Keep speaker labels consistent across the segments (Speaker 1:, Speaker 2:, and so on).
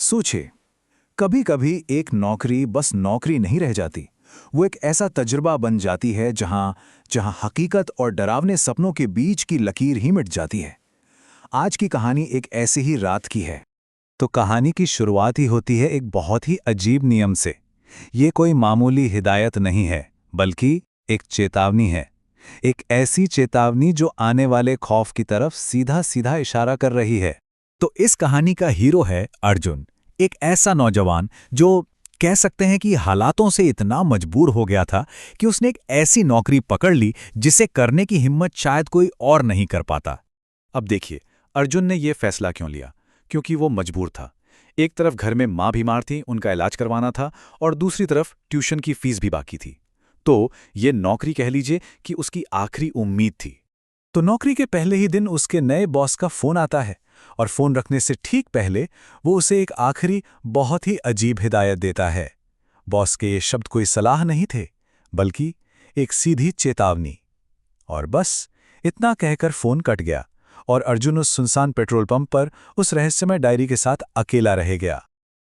Speaker 1: सोचिए, कभी कभी एक नौकरी बस नौकरी नहीं रह जाती। वो एक ऐसा तजुर्बा बन जाती है जहां जहां हकीकत और डरावने सपनों के बीच की लकीर ही मिट जाती है। आज की कहानी एक ऐसी ही रात की है। तो कहानी की शुरुआत ही होती है एक बहुत ही अजीब नियम से। ये कोई मामूली हिदायत नहीं है, बल्कि एक चेतावनी है। एक ऐसी चेतावनी जो आने वाले खौफ की तरफ सीधा सीधा इशारा कर रही है। तो इस कहानी का हीरो है अर्जुन, एक ऐसा नौजवान जो कह सकते हैं कि हालातों से इतना मजबूर हो गया था कि उसने एक ऐसी नौकरी पकड़ ली जिसे करने की हिम्मत शायद कोई और नहीं कर पाता। अब देखिए, अर्जुन ने यह फैसला क्यों लिया? क्योंकि वो मजबूर था। एक तरफ घर में माँ बीमार थी, उनका इलाज करवाना था, और दूसरी तरफ ट्यूशन की फीस भी बाकी थी। तो ये नौकरी कह लीजिए कि उसकी आखिरी उम्मीद थी। तो नौकरी के पहले ही दिन उसके नए बॉस का फोन आता है, और फोन रखने से ठीक पहले वो उसे एक आखिरी बहुत ही अजीब हिदायत देता है। बॉस के ये शब्द कोई सलाह नहीं थे, बल्कि एक सीधी चेतावनी। और बस इतना कहकर फोन कट गया, और अर्जुन उस सुनसान पेट्रोल पंप पर उस रहस्यमय डायरी के साथ अकेला रह गया।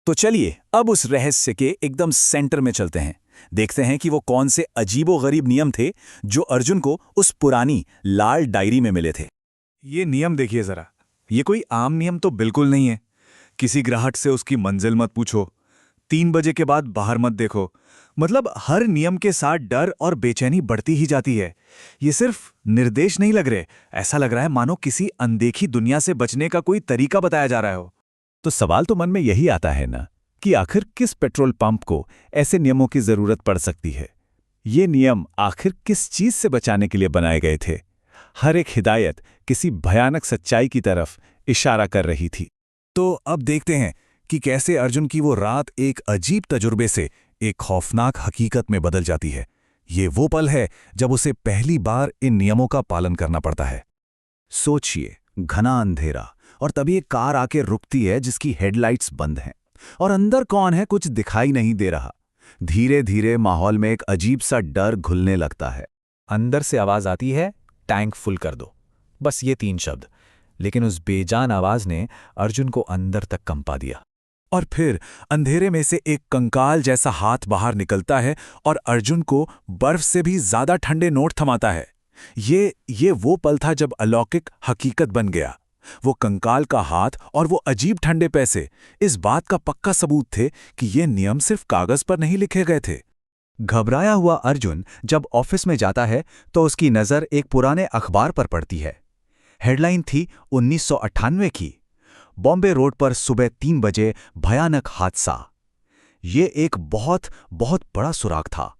Speaker 1: तो चलिए अब उस रहस्य के एकदम सेंटर में चलते हैं। देखते हैं कि वो कौन से अजीबोगरीब नियम थे जो अर्जुन को उस पुरानी लाल डायरी में मिले थे।
Speaker 2: ये नियम देखिए जरा। ये कोई आम नियम तो बिल्कुल नहीं है। किसी ग्राहक से उसकी मंजिल मत पूछो, 3 बजे के बाद बाहर मत देखो। मतलब हर नियम के साथ डर और बेचैनी बढ़ती ही जाती है। ये सिर्फ निर्देश नहीं लग रहे, ऐसा लग रहा है मानो किसी अनदेखी दुनिया से बचने का कोई तरीका बताया जा रहा हो।
Speaker 1: तो सवाल तो मन में यही आता है ना कि आखिर किस पेट्रोल पंप को ऐसे नियमों की जरूरत पड़ सकती है? ये नियम आखिर किस चीज से बचाने के लिए बनाए गए थे? हर एक हिदायत किसी भयानक सच्चाई की तरफ इशारा कर रही थी। तो अब देखते हैं कि कैसे अर्जुन की वो रात एक अजीब तजुर्बे से एक खौफनाक हकीकत में बदल जाती है। ये वो पल है जब उसे पहली बार इन नियमों का पालन करना पड़ता है। सोचिए, घना अंधेरा, और तभी एक कार आके रुकती है जिसकी हेडलाइट्स बंद हैं, और अंदर कौन है कुछ दिखाई नहीं दे रहा। धीरे धीरे माहौल में एक अजीब सा डर घुलने लगता है। अंदर से आवाज आती है, टैंक फुल कर दो। बस ये 3 शब्द, लेकिन उस बेजान आवाज ने अर्जुन को अंदर तक कंपा दिया। और फिर अंधेरे में से एक कंकाल जैसा हाथ बाहर निकलता है और अर्जुन को बर्फ से भी ज्यादा ठंडे नोट थमाता है। ये वो पल था जब अलौकिक हकीकत बन गया। वो कंकाल का हाथ और वो अजीब ठंडे पैसे इस बात का पक्का सबूत थे कि ये नियम सिर्फ कागज पर नहीं लिखे गए थे। घबराया हुआ अर्जुन जब ऑफिस में जाता है तो उसकी नज़र एक पुराने अखबार पर पड़ती है। हेडलाइन थी 1998 की। बॉम्बे रोड पर सुबह 3 बजे भयानक हादसा। ये एक बहुत बहुत बड़ा सुराग था।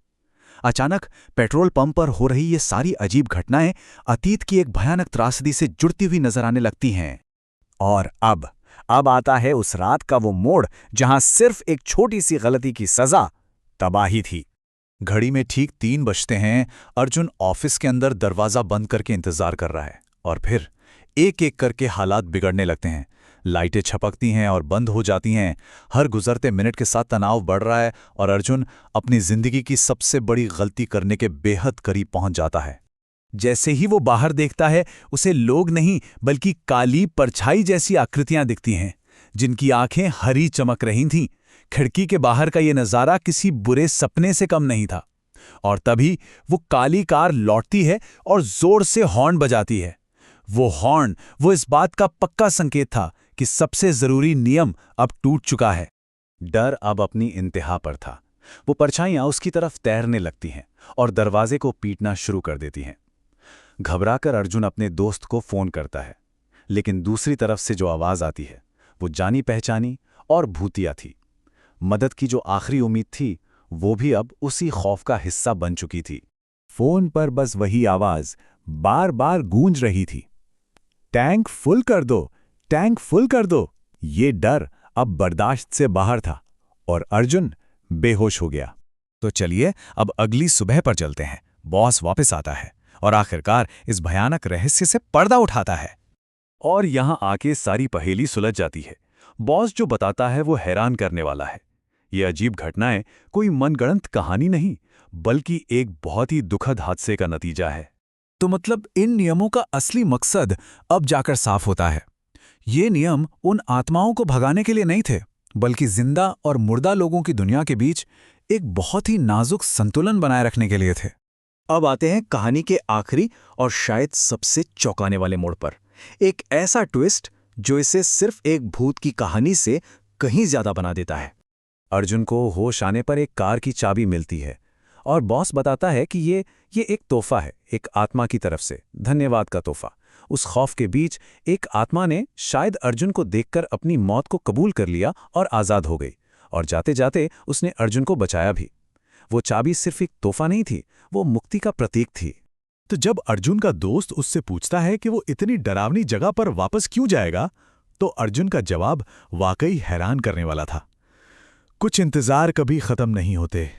Speaker 1: अचानक पेट्रोल पंप पर हो रही ये सारी अजीब घटनाएं अतीत की एक भयानक त्रासदी से जुड़ती हुई नजर आने लगती हैं। और अब आता है उस रात का वो मोड़ जहां सिर्फ एक छोटी सी गलती की सजा तबाही थी। घड़ी में ठीक 3 बजते हैं। अर्जुन ऑफिस के अंदर दरवाजा बंद करके इंतजार कर रहा है, और फिर एक एक करके हालात बिगड़ने लगते हैं। लाइटें छपकती हैं और बंद हो जाती हैं। हर गुजरते मिनट के साथ तनाव बढ़ रहा है, और अर्जुन अपनी जिंदगी की सबसे बड़ी गलती करने के बेहद करीब पहुंच जाता है। जैसे ही वो बाहर देखता है, उसे लोग नहीं बल्कि काली परछाई जैसी आकृतियां दिखती हैं, जिनकी आंखें हरी चमक रही थीं। खिड़की के बाहर का ये नज़ारा किसी बुरे सपने से कम नहीं था। और तभी वो काली कार लौटती है और जोर से हॉर्न बजाती है। वो हॉर्न वो इस बात का पक्का संकेत था कि सबसे जरूरी नियम अब टूट चुका है। डर अब अपनी इंतहा पर था। वो परछाइयां उसकी तरफ तैरने लगती हैं और दरवाजे को पीटना शुरू कर देती हैं। घबराकर अर्जुन अपने दोस्त को फोन करता है, लेकिन दूसरी तरफ से जो आवाज आती है वो जानी पहचानी और भूतिया थी। मदद की जो आखिरी उम्मीद थी वो भी अब उसी खौफ का हिस्सा बन चुकी थी। फोन पर बस वही आवाज बार बार गूंज रही थी, टैंक फुल कर दो, टैंक फुल कर दो। ये डर अब बर्दाश्त से बाहर था और अर्जुन बेहोश हो गया। तो चलिए अब अगली सुबह पर चलते हैं। बॉस वापस आता है और आखिरकार इस भयानक रहस्य से पर्दा उठाता है, और यहां आके सारी पहेली सुलझ जाती है। बॉस जो बताता है वो हैरान करने वाला है। ये अजीब घटनाएं कोई मनगढ़ंत कहानी नहीं, बल्कि एक बहुत ही दुखद हादसे का नतीजा है। तो मतलब इन नियमों का असली मकसद अब जाकर साफ होता है। ये नियम उन आत्माओं को भगाने के लिए नहीं थे,
Speaker 3: बल्कि जिंदा और मुर्दा लोगों की दुनिया के बीच एक बहुत ही नाजुक संतुलन बनाए रखने के लिए थे।
Speaker 4: अब आते हैं कहानी के आखिरी और शायद सबसे चौंकाने वाले मोड़ पर। एक ऐसा ट्विस्ट जो इसे सिर्फ एक भूत की कहानी से कहीं ज्यादा बना देता है।
Speaker 1: अर्जुन को होश आने पर एक कार की चाबी मिलती है और बॉस बताता है कि ये एक तोहफा है, एक आत्मा की तरफ से, धन्यवाद का तोहफा। उस खौफ के बीच एक आत्मा ने शायद अर्जुन को देखकर अपनी मौत को कबूल कर लिया और आज़ाद हो गई, और जाते जाते उसने अर्जुन को बचाया भी। वो चाबी सिर्फ एक तोहफा नहीं थी, वो मुक्ति का प्रतीक थी।
Speaker 5: तो जब अर्जुन का दोस्त उससे पूछता है कि वो इतनी डरावनी जगह पर वापस क्यों जाएगा, तो अर्जुन का जवाब वाकई हैरान करने वाला था। कुछ इंतजार कभी खत्म नहीं होते,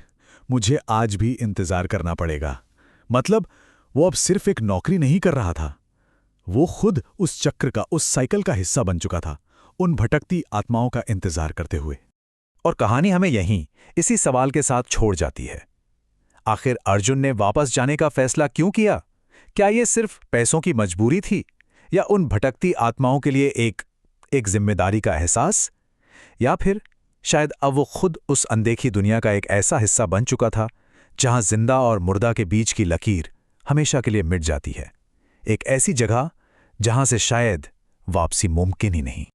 Speaker 5: मुझे आज भी इंतजार करना पड़ेगा। मतलब वो अब सिर्फ एक नौकरी नहीं कर रहा था, वो खुद उस चक्र का, उस साइकिल का हिस्सा बन चुका था, उन भटकती आत्माओं का इंतजार करते हुए।
Speaker 1: और कहानी हमें यहीं इसी सवाल के साथ छोड़ जाती है। आखिर अर्जुन ने वापस जाने का फैसला क्यों किया? क्या ये सिर्फ पैसों की मजबूरी थी, या उन भटकती आत्माओं के लिए एक जिम्मेदारी का एहसास? या फिर शायद अब वो खुद उस अनदेखी दुनिया का एक ऐसा हिस्सा बन चुका था जहां जिंदा और मुर्दा के बीच की लकीर हमेशा के लिए मिट जाती है, एक ऐसी जगह जहां से शायद वापसी मुमकिन ही नहीं।